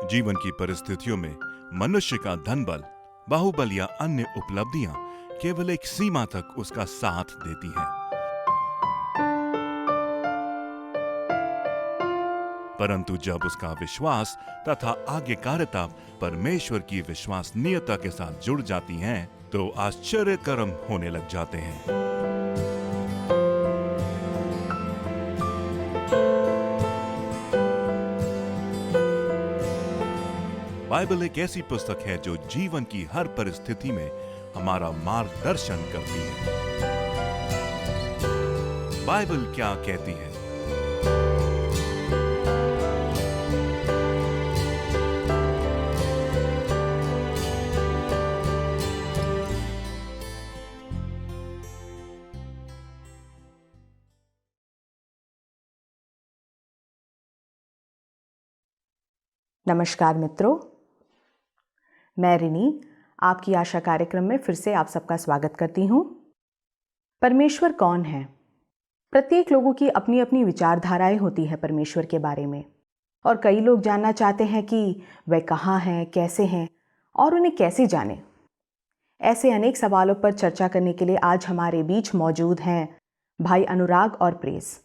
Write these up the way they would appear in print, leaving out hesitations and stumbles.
जीवन की परिस्थितियों में मनुष्य का धन बल, बाहुबल या अन्य उपलब्धियां केवल एक सीमा तक उसका साथ देती हैं। परंतु जब उसका विश्वास तथा आज्ञाकारिता परमेश्वर की विश्वसनीयता के साथ जुड़ जाती हैं, तो आश्चर्य कर्म होने लग जाते हैं। बाइबल एक ऐसी पुस्तक है जो जीवन की हर परिस्थिति में हमारा मार्गदर्शन करती है। बाइबल क्या कहती है? नमस्कार मित्रों, मैं रिनी आपकी आशा कार्यक्रम में फिर से आप सबका स्वागत करती हूँ। परमेश्वर कौन है? प्रत्येक लोगों की अपनी अपनी विचारधाराएं होती है परमेश्वर के बारे में, और कई लोग जानना चाहते हैं कि वह कहाँ हैं, कैसे हैं और उन्हें कैसे जाने। ऐसे अनेक सवालों पर चर्चा करने के लिए आज हमारे बीच मौजूद हैं भाई अनुराग और प्रेस।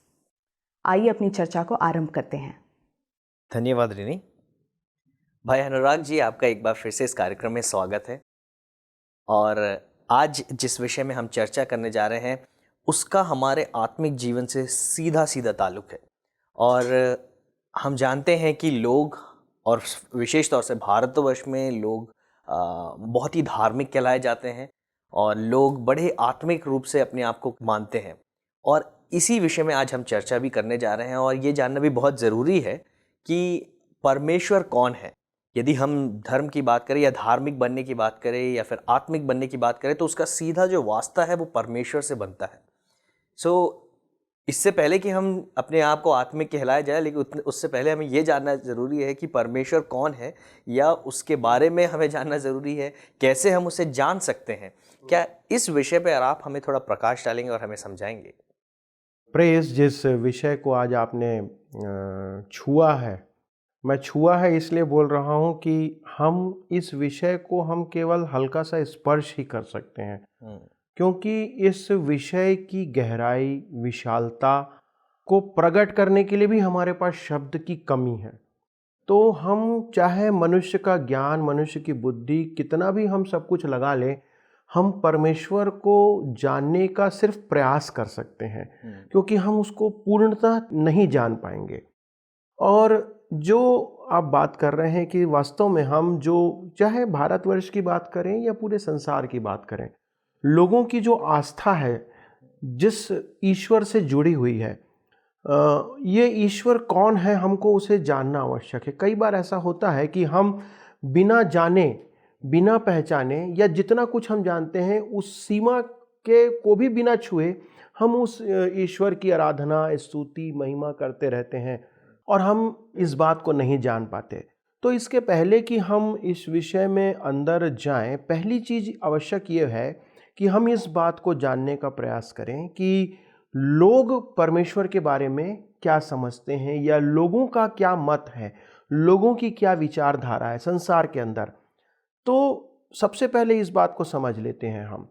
आइए अपनी चर्चा को आरंभ करते हैं। धन्यवाद रिनी। भाई अनुराग जी, आपका एक बार फिर से इस कार्यक्रम में स्वागत है। और आज जिस विषय में हम चर्चा करने जा रहे हैं उसका हमारे आत्मिक जीवन से सीधा सीधा ताल्लुक है। और हम जानते हैं कि लोग, और विशेष तौर से भारतवर्ष में लोग बहुत ही धार्मिक कहलाए जाते हैं और लोग बड़े आत्मिक रूप से अपने आप को मानते हैं। और इसी विषय में आज हम चर्चा भी करने जा रहे हैं। और ये जानना भी बहुत ज़रूरी है कि परमेश्वर कौन है। यदि हम धर्म की बात करें या धार्मिक बनने की बात करें या फिर आत्मिक बनने की बात करें, तो उसका सीधा जो वास्ता है वो परमेश्वर से बनता है। इससे पहले कि हम अपने आप को आत्मिक कहलाया जाए, लेकिन उससे पहले हमें ये जानना ज़रूरी है कि परमेश्वर कौन है, या उसके बारे में हमें जानना ज़रूरी है। कैसे हम उसे जान सकते हैं? क्या इस विषय पर आप हमें थोड़ा प्रकाश डालेंगे और हमें समझाएंगे? प्रेस, जिस विषय को आज आपने छुआ है, मैं छुआ है इसलिए बोल रहा हूँ कि हम इस विषय को हम केवल हल्का सा स्पर्श ही कर सकते हैं, क्योंकि इस विषय की गहराई, विशालता को प्रकट करने के लिए भी हमारे पास शब्द की कमी है। तो हम चाहे मनुष्य का ज्ञान, मनुष्य की बुद्धि कितना भी हम सब कुछ लगा लें, हम परमेश्वर को जानने का सिर्फ प्रयास कर सकते हैं, क्योंकि हम उसको पूर्णतः नहीं जान पाएंगे। और जो आप बात कर रहे हैं कि वास्तव में हम जो, चाहे भारतवर्ष की बात करें या पूरे संसार की बात करें, लोगों की जो आस्था है जिस ईश्वर से जुड़ी हुई है, ये ईश्वर कौन है, हमको उसे जानना आवश्यक है। कई बार ऐसा होता है कि हम बिना जाने, बिना पहचाने, या जितना कुछ हम जानते हैं उस सीमा के को भी बिना छुए हम उस ईश्वर की आराधना, स्तुति, महिमा करते रहते हैं और हम इस बात को नहीं जान पाते। तो इसके पहले कि हम इस विषय में अंदर जाएं, पहली चीज़ आवश्यक ये है कि हम इस बात को जानने का प्रयास करें कि लोग परमेश्वर के बारे में क्या समझते हैं, या लोगों का क्या मत है, लोगों की क्या विचारधारा है संसार के अंदर। तो सबसे पहले इस बात को समझ लेते हैं हम।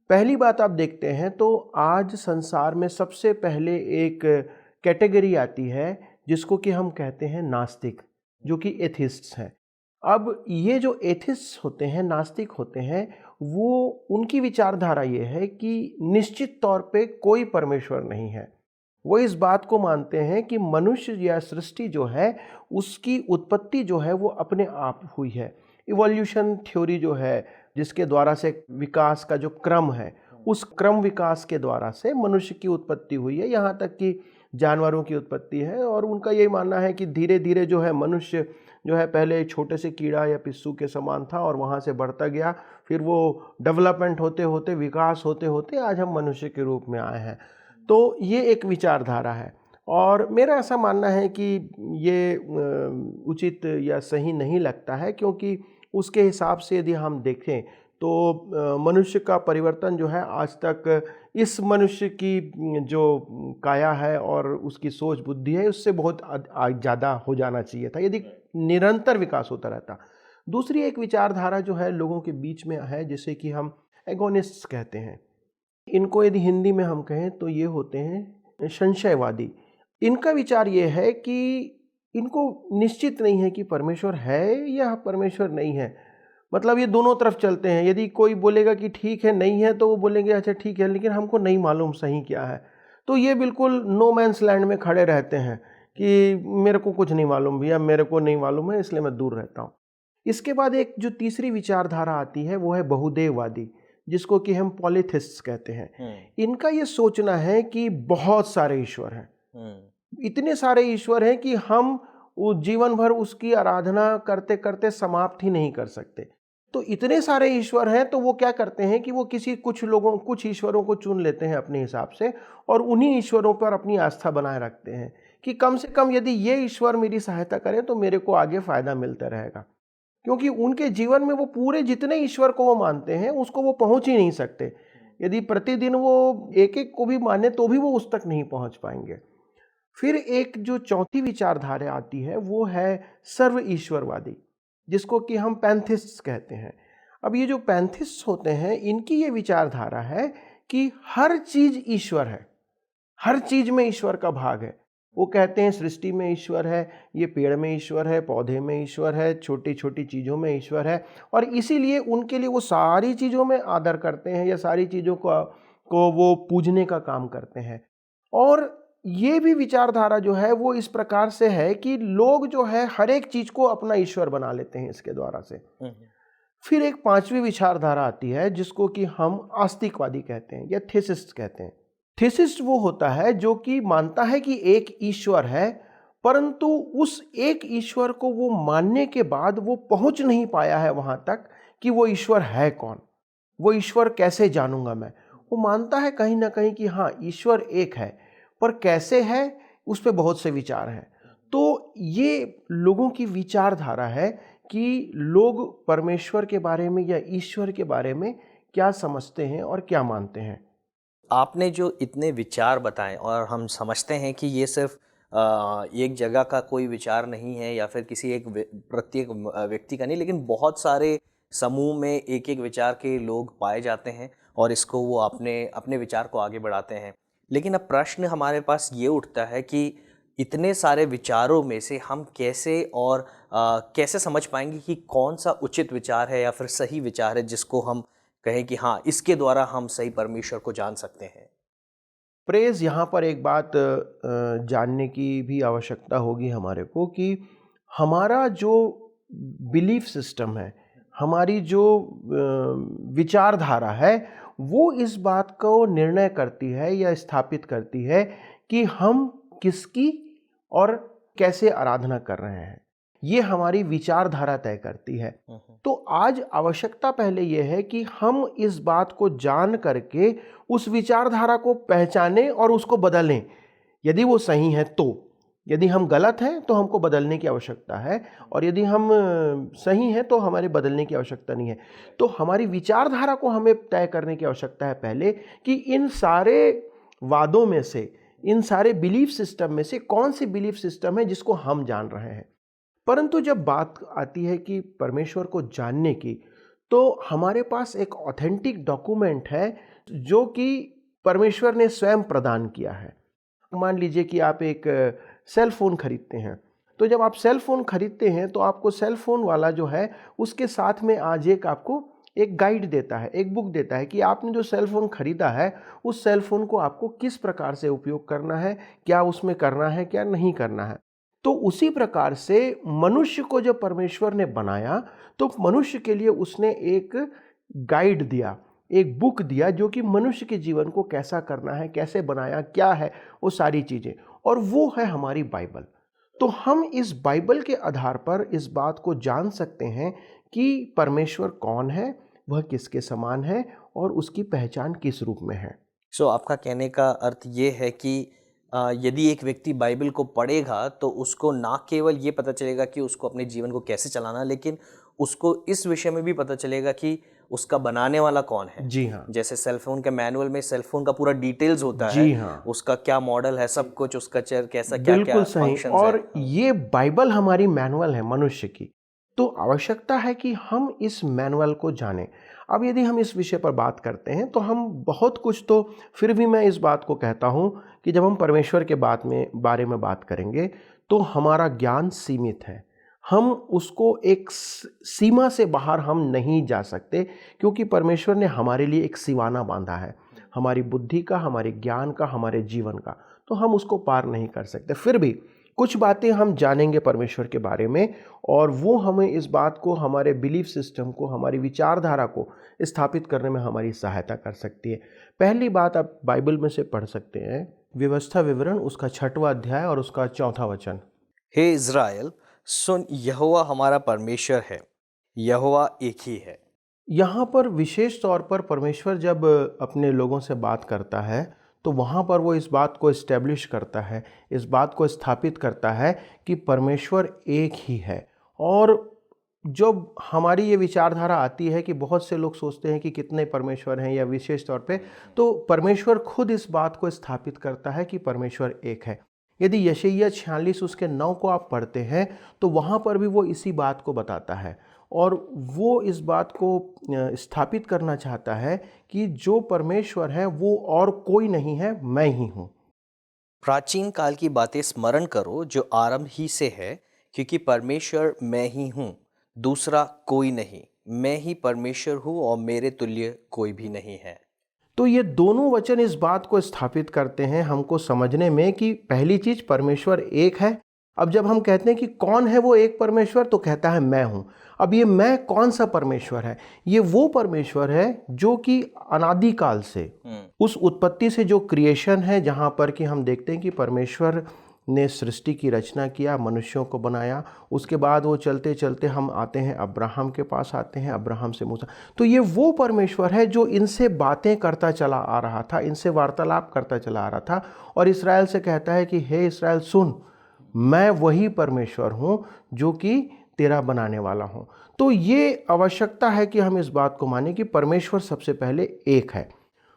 पहली बात आप देखते हैं तो आज संसार में सबसे पहले एक कैटेगरी आती है जिसको कि हम कहते हैं नास्तिक, जो कि एथिस्ट्स हैं। अब ये जो एथिस्ट्स होते हैं, नास्तिक होते हैं, वो उनकी विचारधारा ये है कि निश्चित तौर पे कोई परमेश्वर नहीं है। वो इस बात को मानते हैं कि मनुष्य या सृष्टि जो है उसकी उत्पत्ति जो है वो अपने आप हुई है। इवोल्यूशन थ्योरी जो है, जिसके द्वारा से विकास का जो क्रम है, उस क्रम विकास के द्वारा से मनुष्य की उत्पत्ति हुई है, यहाँ तक कि जानवरों की उत्पत्ति है। और उनका यही मानना है कि धीरे धीरे जो है मनुष्य जो है पहले छोटे से कीड़ा या पिस्सू के समान था और वहाँ से बढ़ता गया, फिर वो डेवलपमेंट होते होते, विकास होते होते आज हम मनुष्य के रूप में आए हैं। तो ये एक विचारधारा है, और मेरा ऐसा मानना है कि ये उचित या सही नहीं लगता है, क्योंकि उसके हिसाब से यदि हम देखें तो मनुष्य का परिवर्तन जो है आज तक इस मनुष्य की जो काया है और उसकी सोच बुद्धि है उससे बहुत ज़्यादा हो जाना चाहिए था यदि निरंतर विकास होता रहता। दूसरी एक विचारधारा जो है लोगों के बीच में है जिसे कि हम एगोनिस्ट्स कहते हैं। इनको यदि हिंदी में हम कहें तो ये होते हैं संशयवादी। इनका विचार ये है कि इनको निश्चित नहीं है कि परमेश्वर है या परमेश्वर नहीं है। मतलब ये दोनों तरफ चलते हैं। यदि कोई बोलेगा कि ठीक है नहीं है तो वो बोलेंगे अच्छा ठीक है लेकिन हमको नहीं मालूम सही क्या है। तो ये बिल्कुल नो मैंस लैंड में खड़े रहते हैं कि मेरे को कुछ नहीं मालूम भैया, मेरे को नहीं मालूम है इसलिए मैं दूर रहता हूँ। इसके बाद एक जो तीसरी विचारधारा आती है वो है बहुदेववादी, जिसको कि हम पॉलीथिस्ट्स कहते हैं। इनका ये सोचना है कि बहुत सारे ईश्वर हैं, इतने सारे ईश्वर हैं कि हम वो जीवन भर उसकी आराधना करते करते समाप्त ही नहीं कर सकते। तो इतने सारे ईश्वर हैं तो वो क्या करते हैं कि वो कुछ ईश्वरों को चुन लेते हैं अपने हिसाब से और उन्हीं ईश्वरों पर अपनी आस्था बनाए रखते हैं कि कम से कम यदि ये ईश्वर मेरी सहायता करें तो मेरे को आगे फायदा मिलता रहेगा। क्योंकि उनके जीवन में वो पूरे जितने ईश्वर को वो मानते हैं उसको वो पहुंच ही नहीं सकते। यदि प्रतिदिन वो एक एक को भी माने तो भी वो उस तक नहीं पहुंच पाएंगे। फिर एक जो चौथी विचारधारा आती है वो है सर्व ईश्वरवादी, जिसको कि हम पैंथिस्ट्स कहते हैं। अब ये जो पैंथिस्ट्स होते हैं इनकी ये विचारधारा है कि हर चीज ईश्वर है, हर चीज में ईश्वर का भाग है। वो कहते हैं सृष्टि में ईश्वर है, ये पेड़ में ईश्वर है, पौधे में ईश्वर है, छोटी छोटी चीज़ों में ईश्वर है और इसीलिए उनके लिए वो सारी चीज़ों में आदर करते हैं या सारी चीज़ों को वो पूजने का काम करते हैं। और ये भी विचारधारा जो है वो इस प्रकार से है कि लोग जो है हर एक चीज़ को अपना ईश्वर बना लेते हैं इसके द्वारा से। फिर एक पांचवी विचारधारा आती है जिसको कि हम आस्तिकवादी कहते हैं या थीसिस्ट कहते हैं। थीसिस्ट वो होता है जो कि मानता है कि एक ईश्वर है, परंतु उस एक ईश्वर को वो मानने के बाद वो पहुंच नहीं पाया है वहां तक कि वो ईश्वर है कौन, वो ईश्वर कैसे जानूंगा मैं। वो मानता है कहीं ना कहीं कि हाँ ईश्वर एक है, पर कैसे है उस पर बहुत से विचार हैं। तो ये लोगों की विचारधारा है कि लोग परमेश्वर के बारे में या ईश्वर के बारे में क्या समझते हैं और क्या मानते हैं। आपने जो इतने विचार बताए और हम समझते हैं कि ये सिर्फ एक जगह का कोई विचार नहीं है या फिर किसी एक प्रत्येक व्यक्ति का नहीं, लेकिन बहुत सारे समूह में एक एक विचार के लोग पाए जाते हैं और इसको वो अपने विचार को आगे बढ़ाते हैं। लेकिन अब प्रश्न हमारे पास ये उठता है कि इतने सारे विचारों में से हम कैसे समझ पाएंगे कि कौन सा उचित विचार है या फिर सही विचार है जिसको हम कहें कि हाँ इसके द्वारा हम सही परमेश्वर को जान सकते हैं। प्रेज यहाँ पर एक बात जानने की भी आवश्यकता होगी हमारे को कि हमारा जो बिलीफ सिस्टम है, हमारी जो विचारधारा है वो इस बात को निर्णय करती है या स्थापित करती है कि हम किसकी और कैसे आराधना कर रहे हैं। ये हमारी विचारधारा तय करती है। तो आज आवश्यकता पहले यह है कि हम इस बात को जान करके उस विचारधारा को पहचानें और उसको बदलें यदि वो सही है तो। यदि हम गलत हैं तो हमको बदलने की आवश्यकता है और यदि हम सही हैं तो हमारे बदलने की आवश्यकता नहीं है। तो हमारी विचारधारा को हमें तय करने की आवश्यकता है पहले कि इन सारे वादों में से, इन सारे बिलीफ सिस्टम में से कौन सी बिलीफ सिस्टम है जिसको हम जान रहे हैं। परंतु जब बात आती है कि परमेश्वर को जानने की, तो हमारे पास एक ऑथेंटिक डॉक्यूमेंट है जो कि परमेश्वर ने स्वयं प्रदान किया है। मान लीजिए कि आप एक सेल फोन खरीदते हैं, तो जब आप सेल फोन खरीदते हैं तो आपको सेल फोन वाला जो है उसके साथ में आज आपको एक गाइड देता है, एक बुक देता है कि आपने जो सेल फोन खरीदा है उस सेल फोन को आपको किस प्रकार से उपयोग करना है, क्या उसमें करना है, क्या नहीं करना है। तो उसी प्रकार से मनुष्य को जब परमेश्वर ने बनाया तो मनुष्य के लिए उसने एक गाइड दिया, एक बुक दिया जो कि मनुष्य के जीवन को कैसा करना है, कैसे बनाया, क्या है वो सारी चीज़ें, और वो है हमारी बाइबल। तो हम इस बाइबल के आधार पर इस बात को जान सकते हैं कि परमेश्वर कौन है, वह किसके समान है और उसकी पहचान किस रूप में है। सो आपका कहने का अर्थ ये है कि यदि एक व्यक्ति बाइबल को पढ़ेगा तो उसको ना केवल ये पता चलेगा कि उसको अपने जीवन को कैसे चलाना, लेकिन उसको इस विषय में भी पता चलेगा कि उसका बनाने वाला कौन है। जी हाँ। जैसे सेलफोन के मैनुअल में सेलफोन का पूरा डिटेल्स होता है। जी हाँ। उसका क्या मॉडल है, सब कुछ, उसका चेयर कैसा, क्या क्या बिल्कुल सही। फंक्शंस और है। ये बाइबल हमारी मैनुअल है मनुष्य की, तो आवश्यकता है कि हम इस मैनुअल को जानें। अब यदि हम इस विषय पर बात करते हैं तो हम बहुत कुछ, तो फिर भी मैं इस बात को कहता हूँ कि जब हम परमेश्वर के बारे में बात करेंगे तो हमारा ज्ञान सीमित है। हम उसको एक सीमा से बाहर हम नहीं जा सकते, क्योंकि परमेश्वर ने हमारे लिए एक सीमाना बांधा है, हमारी बुद्धि का, हमारे ज्ञान का, हमारे जीवन का, तो हम उसको पार नहीं कर सकते। फिर भी कुछ बातें हम जानेंगे परमेश्वर के बारे में, और वो हमें इस बात को, हमारे बिलीफ सिस्टम को, हमारी विचारधारा को स्थापित करने में हमारी सहायता कर सकती है। पहली बात आप बाइबल में से पढ़ सकते हैं, व्यवस्था विवरण उसका 6वां अध्याय और उसका 4वां वचन। हे इज़राइल, सुन, यहोवा हमारा परमेश्वर है, यहोवा एक ही है। यहाँ पर विशेष तौर पर परमेश्वर जब अपने लोगों से बात करता है तो वहाँ पर वो इस बात को इस्टेब्लिश करता है, इस बात को स्थापित करता है कि परमेश्वर एक ही है। और जब हमारी ये विचारधारा आती है कि बहुत से लोग सोचते हैं कि कितने परमेश्वर हैं, या विशेष तौर पे तो परमेश्वर खुद इस बात को स्थापित करता है कि परमेश्वर एक है। यदि यशायाह 46 उसके 9 को आप पढ़ते हैं तो वहाँ पर भी वो इसी बात को बताता है, और वो इस बात को स्थापित करना चाहता है कि जो परमेश्वर है वो और कोई नहीं है, मैं ही हूँ। प्राचीन काल की बातें स्मरण करो जो आरंभ ही से है, क्योंकि परमेश्वर मैं ही हूँ, दूसरा कोई नहीं। मैं ही परमेश्वर हूँ और मेरे तुल्य कोई भी नहीं है। तो ये दोनों वचन इस बात को स्थापित करते हैं हमको समझने में कि पहली चीज परमेश्वर एक है। अब जब हम कहते हैं कि कौन है वो एक परमेश्वर, तो कहता है मैं हूं। अब ये मैं कौन सा परमेश्वर है? ये वो परमेश्वर है जो कि अनादिकाल से, उस उत्पत्ति से जो क्रिएशन है, जहां पर कि हम देखते हैं कि परमेश्वर ने सृष्टि की रचना किया, मनुष्यों को बनाया। उसके बाद वो चलते चलते हम आते हैं अब्राहम के पास, आते हैं अब्राहम से मूसा। तो ये वो परमेश्वर है जो इनसे बातें करता चला आ रहा था, इनसे वार्तालाप करता चला आ रहा था, और इस्राएल से कहता है कि हे इस्राएल सुन, मैं वही परमेश्वर हूँ जो कि तेरा बनाने वाला हूँ। तो ये आवश्यकता है कि हम इस बात को माने कि परमेश्वर सबसे पहले एक है।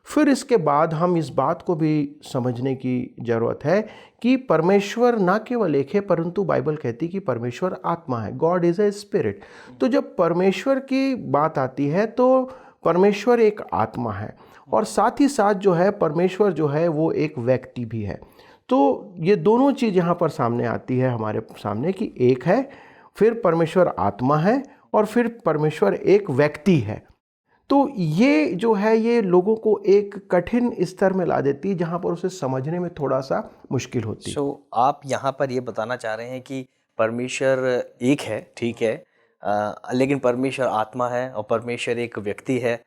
फिर इसके बाद हम इस बात को भी समझने की ज़रूरत है कि परमेश्वर ना केवल एक है, परंतु बाइबल कहती है कि परमेश्वर आत्मा है, गॉड इज़ ए स्पिरिट। तो जब परमेश्वर की बात आती है तो परमेश्वर एक आत्मा है, और साथ ही साथ जो है परमेश्वर जो है वो एक व्यक्ति भी है। तो ये दोनों चीज़ यहाँ पर सामने आती है हमारे सामने कि एक है, फिर परमेश्वर आत्मा है, और फिर परमेश्वर एक व्यक्ति है। तो ये जो है ये लोगों को एक कठिन स्तर में ला देती है, जहाँ पर उसे समझने में थोड़ा सा मुश्किल होती है। आप यहाँ पर ये बताना चाह रहे हैं कि परमेश्वर एक है, ठीक है, लेकिन परमेश्वर आत्मा है और परमेश्वर एक व्यक्ति है।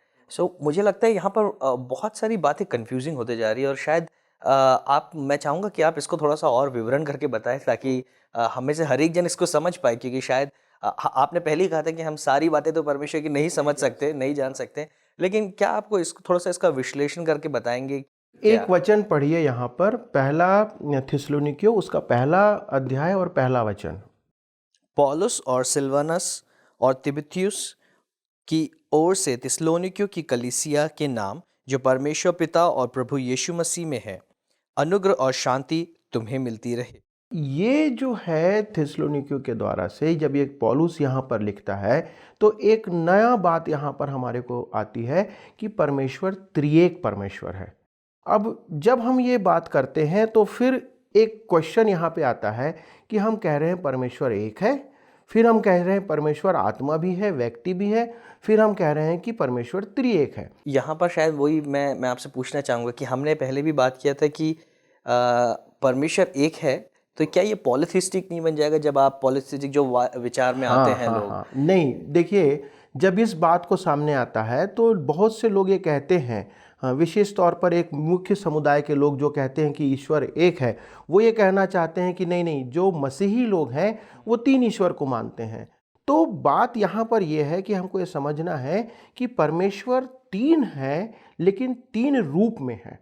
मुझे लगता है यहाँ पर बहुत सारी बातें कंफ्यूजिंग होते जा रही है, और शायद मैं चाहूँगा कि आप इसको थोड़ा सा और विवरण करके बताएं, ताकि हमें से हर एक जन इसको समझ पाए, क्योंकि शायद आपने पहले ही कहा था कि हम सारी बातें तो परमेश्वर की नहीं समझ सकते, नहीं जान सकते, लेकिन क्या आपको इसको थोड़ा सा इसका विश्लेषण करके बताएंगे? एक वचन पढ़िए यहाँ पर, पहला थिस्सलुनीकियों उसका पहला अध्याय और पहला वचन। पौलुस और सिलवानस और तिमुथियुस की ओर से थिस्सलुनीकियों की कलीसिया के नाम, जो परमेश्वर पिता और प्रभु यीशु मसीह में है, अनुग्रह और शांति तुम्हें मिलती रहे। ये जो है थिस्सलुनीकियों के द्वारा से जब ये पौलुस यहाँ पर लिखता है तो एक नया बात यहाँ पर हमारे को आती है कि परमेश्वर त्रिएक परमेश्वर है। अब जब हम ये बात करते हैं तो फिर एक क्वेश्चन यहाँ पे आता है कि हम कह रहे हैं परमेश्वर एक है, फिर हम कह रहे हैं परमेश्वर आत्मा भी है, व्यक्ति भी है, फिर हम कह रहे हैं कि परमेश्वर त्रिएक है। यहाँ पर शायद वही मैं आपसे पूछना चाहूँगा कि हमने पहले भी बात किया था कि परमेश्वर एक है, तो क्या ये पॉलिथिस्टिक नहीं बन जाएगा जब आप पॉलिथिस्टिक जो विचार में आते हैं लोग? नहीं, देखिए, जब इस बात को सामने आता है तो बहुत से लोग ये कहते हैं, विशेष तौर पर एक मुख्य समुदाय के लोग जो कहते हैं कि ईश्वर एक है, वो ये कहना चाहते हैं कि नहीं नहीं, जो मसीही लोग हैं वो 3 ईश्वर को मानते हैं। तो बात यहाँ पर यह है कि हमको ये समझना है कि परमेश्वर 3 है, लेकिन 3 रूप में है।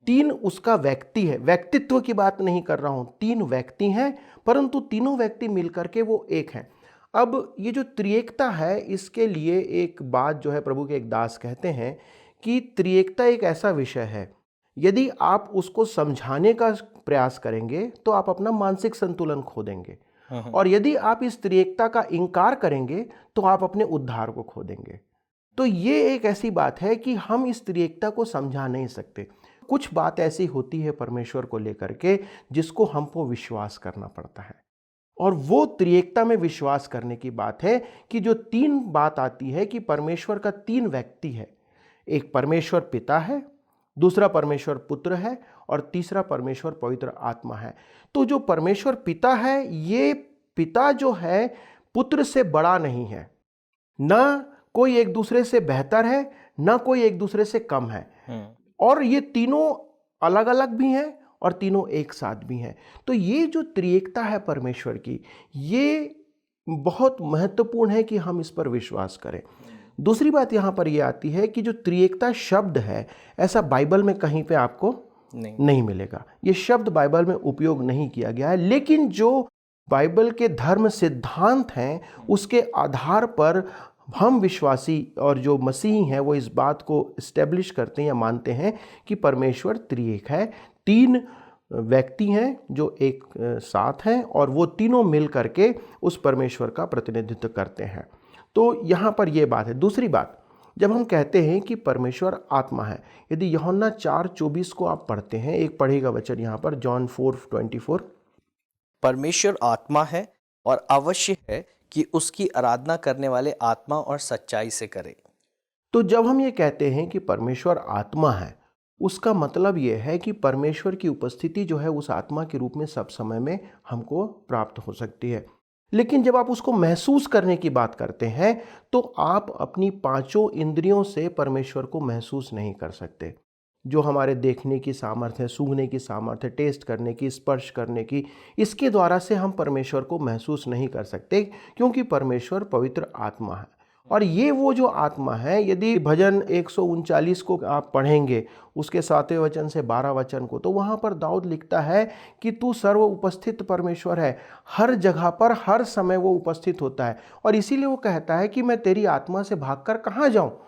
3 उसका व्यक्ति है, व्यक्तित्व की बात नहीं कर रहा हूँ, 3 व्यक्ति हैं, परंतु तीनों व्यक्ति मिलकर के वो एक हैं। अब ये जो त्रिएकता है, इसके लिए एक बात जो है प्रभु के एक दास कहते हैं कि त्रिएकता एक ऐसा विषय है, यदि आप उसको समझाने का प्रयास करेंगे तो आप अपना मानसिक संतुलन खो देंगे, और यदि आप इस त्रिएकता का इनकार करेंगे तो आप अपने उद्धार को खो देंगे। तो ये एक ऐसी बात है कि हम इस त्रिएकता को समझा नहीं सकते। कुछ बात ऐसी होती है परमेश्वर को लेकर के जिसको हमको विश्वास करना पड़ता है, और वो त्रिएकता में विश्वास करने की बात है कि जो तीन बात आती है कि परमेश्वर का तीन व्यक्ति है। एक परमेश्वर पिता है, दूसरा परमेश्वर पुत्र है, और तीसरा परमेश्वर पवित्र आत्मा है। तो जो परमेश्वर पिता है, ये पिता जो है पुत्र से बड़ा नहीं है, ना कोई एक दूसरे से बेहतर है, ना कोई एक दूसरे से कम है, और ये तीनों अलग अलग भी हैं और तीनों एक साथ भी हैं। तो ये जो त्रिएकता है परमेश्वर की, ये बहुत महत्वपूर्ण है कि हम इस पर विश्वास करें। दूसरी बात यहाँ पर यह आती है कि जो त्रिएकता शब्द है, ऐसा बाइबल में कहीं पे आपको नहीं मिलेगा। ये शब्द बाइबल में उपयोग नहीं किया गया है, लेकिन जो बाइबल के धर्म सिद्धांत हैं उसके आधार पर हम विश्वासी और जो मसीही हैं वो इस बात को इस्टेब्लिश करते हैं या मानते हैं कि परमेश्वर त्रिएक है। तीन व्यक्ति हैं जो एक साथ हैं, और वो तीनों मिल करके उस परमेश्वर का प्रतिनिधित्व करते हैं। तो यहाँ पर ये बात है। दूसरी बात, जब हम कहते हैं कि परमेश्वर आत्मा है, यदि यूहन्ना 4:24 को आप पढ़ते हैं, एक पढ़ेगा वचन यहाँ पर, जॉन 4:24। परमेश्वर आत्मा है और अवश्य है कि उसकी आराधना करने वाले आत्मा और सच्चाई से करे। तो जब हम ये कहते हैं कि परमेश्वर आत्मा है, उसका मतलब ये है कि परमेश्वर की उपस्थिति जो है उस आत्मा के रूप में सब समय में हमको प्राप्त हो सकती है। लेकिन जब आप उसको महसूस करने की बात करते हैं तो आप अपनी पांचों इंद्रियों से परमेश्वर को महसूस नहीं कर सकते। जो हमारे देखने की सामर्थ्य है, सूंघने की सामर्थ्य है, टेस्ट करने की, स्पर्श करने की, इसके द्वारा से हम परमेश्वर को महसूस नहीं कर सकते, क्योंकि परमेश्वर पवित्र आत्मा है। और ये वो जो आत्मा है, यदि भजन 139 को आप पढ़ेंगे, उसके 7वें वचन से 12 वचन को, तो वहाँ पर दाऊद लिखता है कि तू सर्व उपस्थित परमेश्वर है, हर जगह पर हर समय वो उपस्थित होता है। और इसीलिए वो कहता है कि मैं तेरी आत्मा से भागकर कहाँ जाऊँ,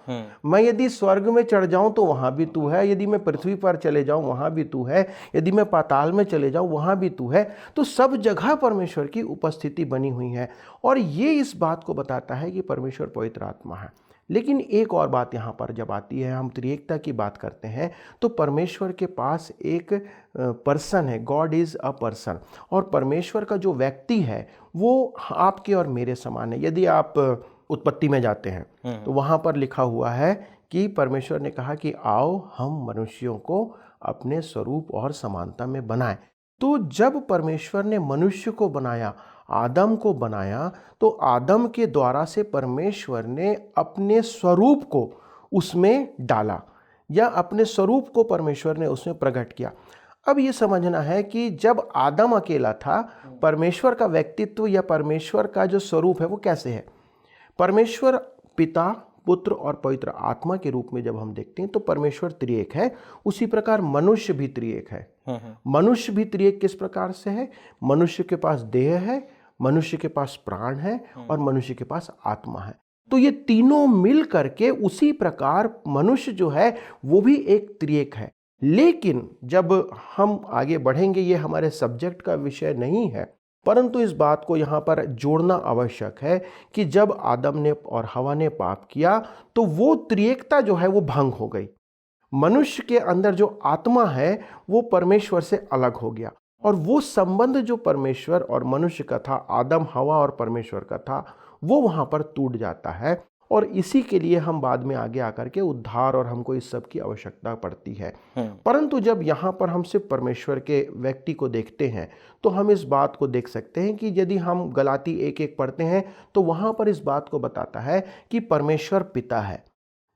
मैं यदि स्वर्ग में चढ़ जाऊँ तो वहाँ भी तू है, यदि मैं पृथ्वी पर चले जाऊँ वहाँ भी तू है, यदि मैं पाताल में चले जाऊँ वहाँ भी तू है। तो सब जगह परमेश्वर की उपस्थिति बनी हुई है, और ये इस बात को बताता है कि परमेश्वर पवित्र आत्मा है। लेकिन एक और बात यहाँ पर जब आती है, हम त्रिएकता की बात करते हैं, तो परमेश्वर के पास एक पर्सन है, गॉड इज़ अ पर्सन, और परमेश्वर का जो व्यक्ति है वो आपके और मेरे समान है। यदि आप उत्पत्ति में जाते हैं तो वहाँ पर लिखा हुआ है कि परमेश्वर ने कहा कि आओ हम मनुष्यों को अपने स्वरूप और समानता में बनाएं। तो जब परमेश्वर ने मनुष्य को बनाया, आदम को बनाया, तो आदम के द्वारा से परमेश्वर ने अपने स्वरूप को उसमें डाला, या अपने स्वरूप को परमेश्वर ने उसमें प्रकट किया। अब ये समझना है कि जब आदम अकेला था, परमेश्वर का व्यक्तित्व या परमेश्वर का जो स्वरूप है वो कैसे है। परमेश्वर पिता, पुत्र और पवित्र आत्मा के रूप में जब हम देखते हैं तो परमेश्वर त्रिएक है। उसी प्रकार मनुष्य भी त्रिएक है। मनुष्य भी त्रिएक किस प्रकार से है? मनुष्य के पास देह है, मनुष्य के पास प्राण है, और मनुष्य के पास आत्मा है। तो ये तीनों मिल करके उसी प्रकार मनुष्य जो है वो भी एक त्रिएक है। लेकिन जब हम आगे बढ़ेंगे, ये हमारे सब्जेक्ट का विषय नहीं है, परंतु इस बात को यहाँ पर जोड़ना आवश्यक है कि जब आदम ने और हवा ने पाप किया तो वो त्रिएकता जो है वो भंग हो गई। मनुष्य के अंदर जो आत्मा है वो परमेश्वर से अलग हो गया, और वो संबंध जो परमेश्वर और मनुष्य का था, आदम हवा और परमेश्वर का था, वो वहाँ पर टूट जाता है। और इसी के लिए हम बाद में आगे आकर के उद्धार और हमको इस सब की आवश्यकता पड़ती है। परंतु जब यहाँ पर हम सिर्फ परमेश्वर के व्यक्ति को देखते हैं तो हम इस बात को देख सकते हैं कि यदि हम गलाती 1:1 पढ़ते हैं तो वहाँ पर इस बात को बताता है कि परमेश्वर पिता है।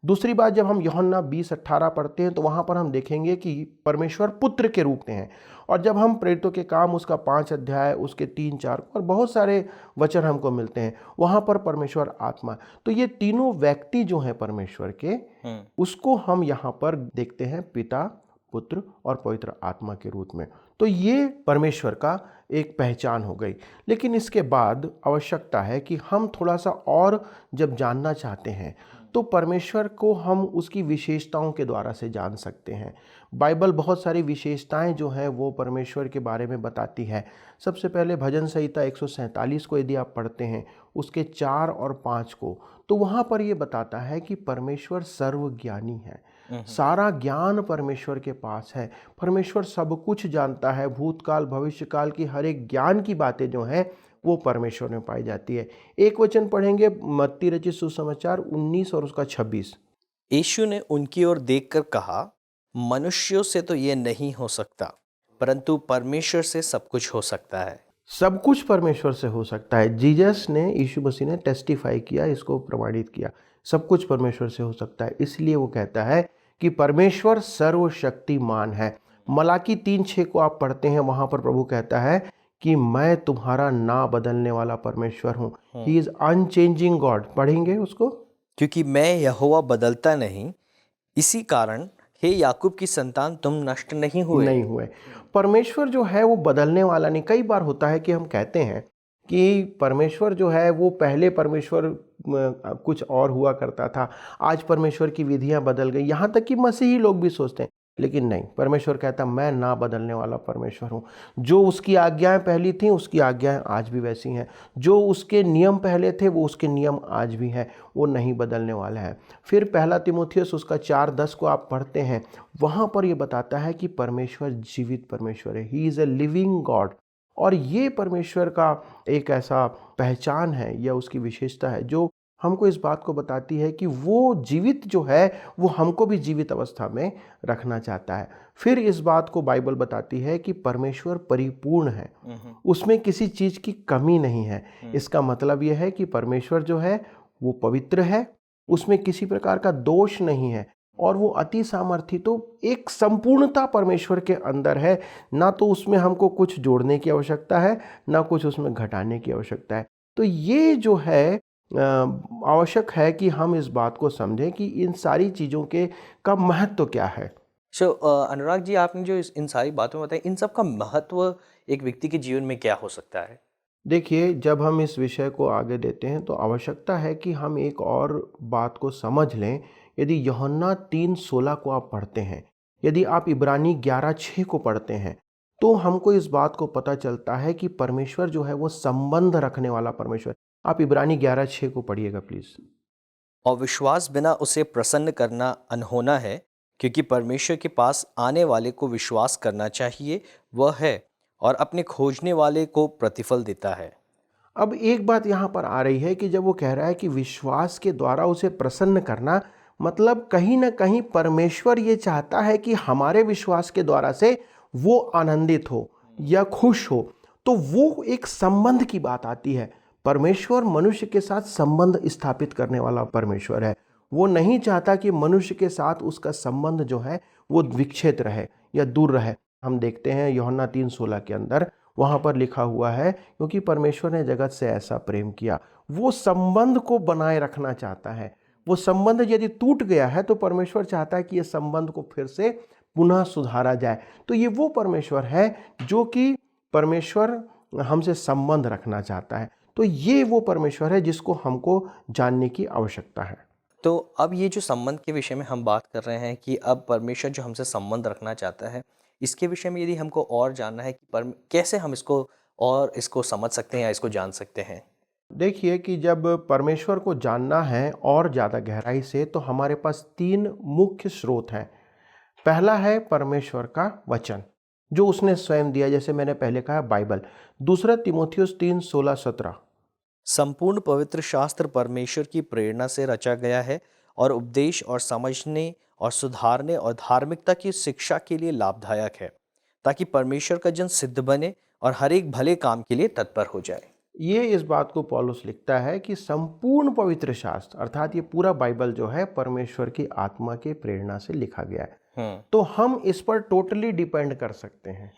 दूसरी बात, जब हम यूहन्ना 20:18 पढ़ते हैं तो वहाँ पर हम देखेंगे कि परमेश्वर पुत्र के रूप में है। और जब हम प्रेरितों के काम उसका 5 अध्याय, उसके 3-4 और बहुत सारे वचन हमको मिलते हैं, वहाँ पर परमेश्वर आत्मा। तो ये तीनों व्यक्ति जो हैं परमेश्वर के, उसको हम यहाँ पर देखते हैं, पिता, पुत्र और पवित्र आत्मा के रूप में। तो ये परमेश्वर का एक पहचान हो गई। लेकिन इसके बाद आवश्यकता है कि हम थोड़ा सा और जब जानना चाहते हैं तो परमेश्वर को हम उसकी विशेषताओं के द्वारा से जान सकते हैं। बाइबल बहुत सारी विशेषताएं जो हैं वो परमेश्वर के बारे में बताती है। सबसे पहले भजन संहिता 147 को यदि आप पढ़ते हैं, उसके 4 और 5 को, तो वहाँ पर ये बताता है कि परमेश्वर सर्वज्ञानी है। सारा ज्ञान परमेश्वर के पास है। परमेश्वर सब कुछ जानता है। भूतकाल भविष्यकाल की हर एक ज्ञान की बातें जो हैं वो परमेश्वर में पाई जाती है। एक वचन पढ़ेंगे, मत्ती रचित सुसमाचार 19 और उसका 26। यीशु ने उनकी ओर देखकर कहा, मनुष्यों से तो ये नहीं हो सकता, परंतु परमेश्वर से सब कुछ हो सकता है। सब कुछ परमेश्वर से हो सकता है। जीसस ने, यीशु मसीह ने टेस्टिफाई किया, इसको प्रमाणित किया, सब कुछ परमेश्वर से हो सकता है। इसलिए वो कहता है कि परमेश्वर सर्वशक्तिमान है। मलाकी 3:6 को आप पढ़ते हैं, वहां पर प्रभु कहता है कि मैं तुम्हारा ना बदलने वाला परमेश्वर हूँ। He is unchanging God. पढ़ेंगे उसको। क्योंकि मैं यहोवा बदलता नहीं, इसी कारण हे याकूब की संतान तुम नष्ट नहीं हुए। परमेश्वर जो है वो बदलने वाला नहीं। कई बार होता है कि हम कहते हैं कि परमेश्वर जो है वो पहले परमेश्वर कुछ और हुआ करता था, आज परमेश्वर की विधियां बदल गई। यहाँ तक कि मसीही लोग भी सोचते हैं, लेकिन नहीं, परमेश्वर कहता मैं ना बदलने वाला परमेश्वर हूँ। जो उसकी आज्ञाएं पहली थीं उसकी आज्ञाएं आज भी वैसी हैं। जो उसके नियम पहले थे वो उसके नियम आज भी हैं, वो नहीं बदलने वाला है। फिर पहला तीमुथियुस उसका 4:10 को आप पढ़ते हैं, वहाँ पर ये बताता है कि परमेश्वर जीवित परमेश्वर है। He is a living God. और ये परमेश्वर का एक ऐसा पहचान है या उसकी विशेषता है जो हमको इस बात को बताती है कि वो जीवित जो है वो हमको भी जीवित अवस्था में रखना चाहता है। फिर इस बात को बाइबल बताती है कि परमेश्वर परिपूर्ण है, उसमें किसी चीज़ की कमी नहीं है। इसका मतलब यह है कि परमेश्वर जो है वो पवित्र है, उसमें किसी प्रकार का दोष नहीं है और वो अति सामर्थी। तो एक संपूर्णता परमेश्वर के अंदर है, ना तो उसमें हमको कुछ जोड़ने की आवश्यकता है ना कुछ उसमें घटाने की आवश्यकता है। तो ये जो है आवश्यक है कि हम इस बात को समझें कि इन सारी चीज़ों के का महत्व क्या है। अनुराग जी, आपने जो इन सारी बातों में बताई, इन सब का महत्व एक व्यक्ति के जीवन में क्या हो सकता है? देखिए, जब हम इस विषय को आगे देते हैं तो आवश्यकता है कि हम एक और बात को समझ लें। यदि यूहन्ना 3:16 को आप पढ़ते हैं, यदि आप इब्रानी 11:6 को पढ़ते हैं, तो हमको इस बात को पता चलता है कि परमेश्वर जो है वो संबंध रखने वाला परमेश्वर। आप इब्रानी 11:6 को पढ़िएगा प्लीज़। और विश्वास बिना उसे प्रसन्न करना अनहोना है, क्योंकि परमेश्वर के पास आने वाले को विश्वास करना चाहिए, वह है और अपने खोजने वाले को प्रतिफल देता है। अब एक बात यहाँ पर आ रही है कि जब वो कह रहा है कि विश्वास के द्वारा उसे प्रसन्न करना, मतलब कहीं ना कहीं परमेश्वर ये चाहता है कि हमारे विश्वास के द्वारा से वो आनंदित हो या खुश हो। तो वो एक संबंध की बात आती है। परमेश्वर मनुष्य के साथ संबंध स्थापित करने वाला परमेश्वर है। वो नहीं चाहता कि मनुष्य के साथ उसका संबंध जो है वो विक्षेप रहे या दूर रहे। हम देखते हैं यूहन्ना 3:16 के अंदर, वहाँ पर लिखा हुआ है, क्योंकि परमेश्वर ने जगत से ऐसा प्रेम किया। वो संबंध को बनाए रखना चाहता है। वो संबंध यदि टूट गया है तो परमेश्वर चाहता है कि ये संबंध को फिर से पुनः सुधारा जाए। तो ये वो परमेश्वर है जो कि परमेश्वर हमसे संबंध रखना चाहता है। तो ये वो परमेश्वर है जिसको हमको जानने की आवश्यकता है। तो अब ये जो संबंध के विषय में हम बात कर रहे हैं कि अब परमेश्वर जो हमसे संबंध रखना चाहता है, इसके विषय में यदि हमको और जानना है कि कैसे हम इसको समझ सकते हैं या इसको जान सकते हैं। देखिए कि जब परमेश्वर को जानना है और ज़्यादा गहराई से, तो हमारे पास 3 मुख्य स्रोत हैं। पहला है परमेश्वर का वचन जो उसने स्वयं दिया, जैसे मैंने पहले कहा बाइबल। दूसरा तीमुथियुस 3:16-17। संपूर्ण पवित्र शास्त्र परमेश्वर की प्रेरणा से रचा गया है और उपदेश और समझने और सुधारने और धार्मिकता की शिक्षा के लिए लाभदायक है, ताकि परमेश्वर का जन सिद्ध बने और हर एक भले काम के लिए तत्पर हो जाए। ये इस बात को पौलुस लिखता है कि संपूर्ण पवित्र शास्त्र, अर्थात ये पूरा बाइबल जो है परमेश्वर की आत्मा के प्रेरणा से लिखा गया है। तो हम इस पर टोटली डिपेंड कर सकते हैं,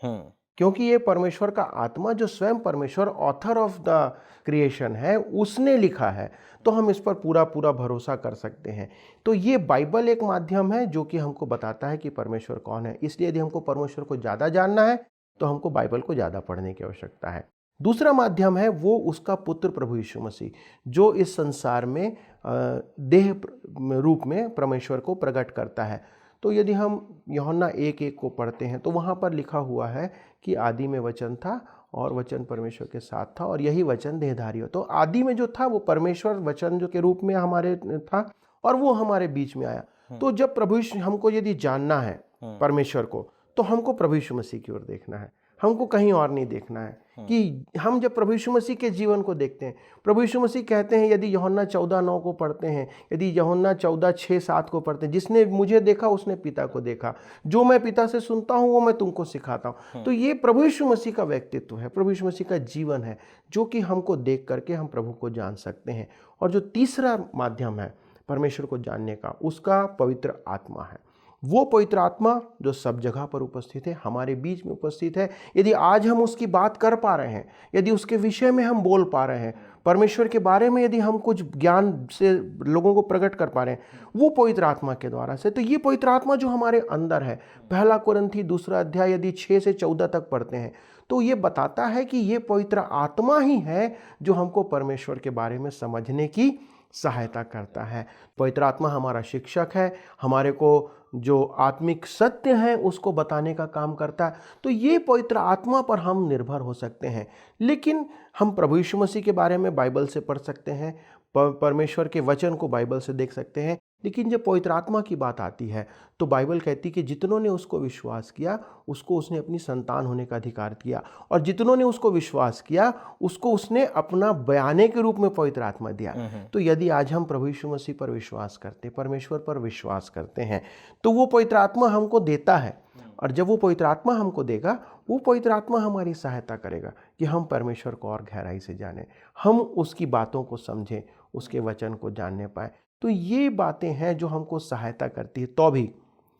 क्योंकि ये परमेश्वर का आत्मा जो स्वयं परमेश्वर ऑथर ऑफ द क्रिएशन है उसने लिखा है। तो हम इस पर पूरा पूरा भरोसा कर सकते हैं। तो ये बाइबल एक माध्यम है जो कि हमको बताता है कि परमेश्वर कौन है। इसलिए यदि हमको परमेश्वर को ज़्यादा जानना है तो हमको बाइबल को ज़्यादा पढ़ने की आवश्यकता है। दूसरा माध्यम है वो उसका पुत्र प्रभु यीशु मसीह, जो इस संसार में देह रूप में परमेश्वर को प्रकट करता है। तो यदि हम यूहन्ना 1:1 को पढ़ते हैं तो वहाँ पर लिखा हुआ है कि आदि में वचन था और वचन परमेश्वर के साथ था और यही वचन देहधारी हो। तो आदि में जो था वो परमेश्वर वचन जो के रूप में हमारे था और वो हमारे बीच में आया। तो जब प्रभु यीशु, हमको यदि जानना है परमेश्वर को, तो हमको प्रभु यीशु मसीह की ओर देखना है, हमको कहीं और नहीं देखना है। कि हम जब प्रभु यीशु मसीह के जीवन को देखते हैं, प्रभु यीशु मसीह कहते हैं, यदि यूहन्ना 14:9 को पढ़ते हैं, यदि यूहन्ना 14:6-7 को पढ़ते हैं, जिसने मुझे देखा उसने पिता को देखा, जो मैं पिता से सुनता हूँ वो मैं तुमको सिखाता हूँ। तो ये प्रभु यीशु मसीह का व्यक्तित्व है, प्रभु यीशु मसीह का जीवन है, जो कि हमको देख करके हम प्रभु को जान सकते हैं। और जो तीसरा माध्यम है परमेश्वर को जानने का, उसका पवित्र आत्मा है। वो पवित्र आत्मा जो सब जगह पर उपस्थित है, हमारे बीच में उपस्थित है। यदि आज हम उसकी बात कर पा रहे हैं, यदि उसके विषय में हम बोल पा रहे हैं, परमेश्वर के बारे में यदि हम कुछ ज्ञान से लोगों को प्रकट कर पा रहे हैं, वो पवित्र आत्मा के द्वारा से। तो ये पवित्र आत्मा जो हमारे अंदर है, 1 कुरिन्थी 2 अध्याय यदि 6 से 14 तक पढ़ते हैं तो ये बताता है कि ये पवित्र आत्मा ही है जो हमको परमेश्वर के बारे में समझने की सहायता करता है। पवित्र आत्मा हमारा शिक्षक है, हमारे को जो आत्मिक सत्य है उसको बताने का काम करता है। तो ये पवित्र आत्मा पर हम निर्भर हो सकते हैं। लेकिन हम प्रभु यीशु मसीह के बारे में बाइबल से पढ़ सकते हैं, परमेश्वर के वचन को बाइबल से देख सकते हैं। लेकिन जब पवित्र आत्मा की बात आती है तो बाइबल कहती है कि जितनों ने उसको विश्वास किया उसको उसने अपनी संतान होने का अधिकार दिया, और जितनों ने उसको विश्वास किया उसको उसने अपना बयाने के रूप में पवित्र आत्मा दिया। तो यदि आज हम प्रभु यीशु मसीह पर विश्वास करते, परमेश्वर पर विश्वास करते हैं, तो वो पवित्र आत्मा हमको देता है। और जब वो पवित्र आत्मा हमको देगा, वो पवित्र आत्मा हमारी सहायता करेगा कि हम परमेश्वर को और गहराई से जानें, हम उसकी बातों को समझें, उसके वचन को जानने पाएं। तो ये बातें हैं जो हमको सहायता करती है। तो भी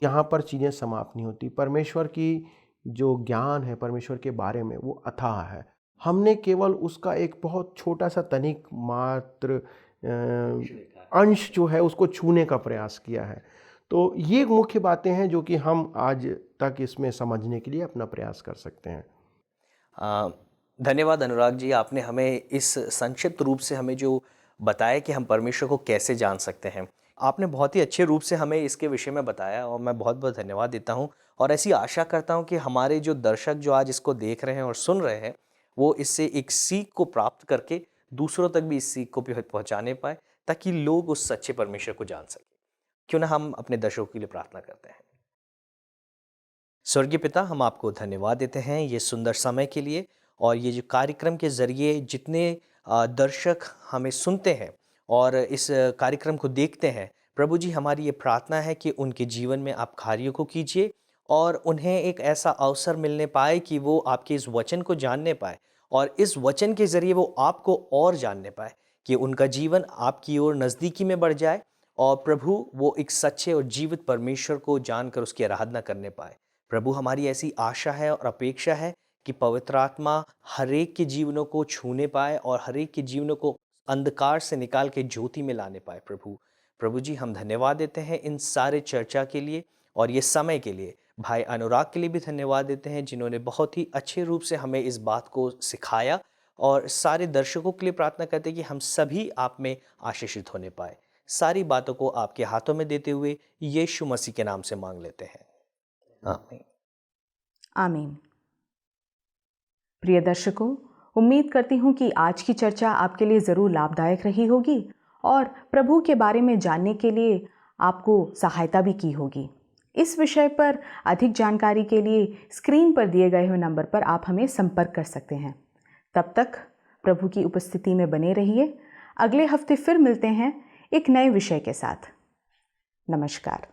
यहाँ पर चीज़ें समाप्त नहीं होती। परमेश्वर की जो ज्ञान है परमेश्वर के बारे में वो अथाह है। हमने केवल उसका एक बहुत छोटा सा तनिक मात्र अंश जो है उसको छूने का प्रयास किया है। तो ये मुख्य बातें हैं जो कि हम आज तक इसमें समझने के लिए अपना प्रयास कर सकते हैं। धन्यवाद अनुराग जी, आपने हमें इस संक्षिप्त रूप से हमें जो बताया कि हम परमेश्वर को कैसे जान सकते हैं। आपने बहुत ही अच्छे रूप से हमें इसके विषय में बताया और मैं बहुत बहुत धन्यवाद देता हूं। और ऐसी आशा करता हूं कि हमारे जो दर्शक जो आज इसको देख रहे हैं और सुन रहे हैं, वो इससे एक सीख को प्राप्त करके दूसरों तक भी इस सीख को पहुंचाने पाए, ताकि लोग उस सच्चे परमेश्वर को जान सकें। क्यों ना हम अपने दर्शकों के लिए प्रार्थना करते हैं। स्वर्गीय पिता, हम आपको धन्यवाद देते हैं ये सुंदर समय के लिए, और ये जो कार्यक्रम के जरिए जितने दर्शक हमें सुनते हैं और इस कार्यक्रम को देखते हैं, प्रभु जी हमारी ये प्रार्थना है कि उनके जीवन में आप कार्यों को कीजिए और उन्हें एक ऐसा अवसर मिलने पाए कि वो आपके इस वचन को जानने पाए, और इस वचन के जरिए वो आपको और जानने पाए, कि उनका जीवन आपकी ओर नज़दीकी में बढ़ जाए और प्रभु वो एक सच्चे और जीवित परमेश्वर को जानकर उसकी आराधना करने पाए। प्रभु हमारी ऐसी आशा है और अपेक्षा है कि पवित्र आत्मा हर एक के जीवनों को छूने पाए और हर एक के जीवनों को अंधकार से निकाल के ज्योति में लाने पाए। प्रभु जी हम धन्यवाद देते हैं इन सारे चर्चा के लिए और ये समय के लिए। भाई अनुराग के लिए भी धन्यवाद देते हैं, जिन्होंने बहुत ही अच्छे रूप से हमें इस बात को सिखाया, और सारे दर्शकों के लिए प्रार्थना करते हैं कि हम सभी आप में आशीषित होने पाए। सारी बातों को आपके हाथों में देते हुए यीशु मसीह के नाम से मांग लेते हैं, आमीन। आमीन। प्रिय दर्शकों, उम्मीद करती हूँ कि आज की चर्चा आपके लिए ज़रूर लाभदायक रही होगी और प्रभु के बारे में जानने के लिए आपको सहायता भी की होगी। इस विषय पर अधिक जानकारी के लिए स्क्रीन पर दिए गए हुए नंबर पर आप हमें संपर्क कर सकते हैं। तब तक प्रभु की उपस्थिति में बने रहिए। अगले हफ्ते फिर मिलते हैं एक नए विषय के साथ। नमस्कार।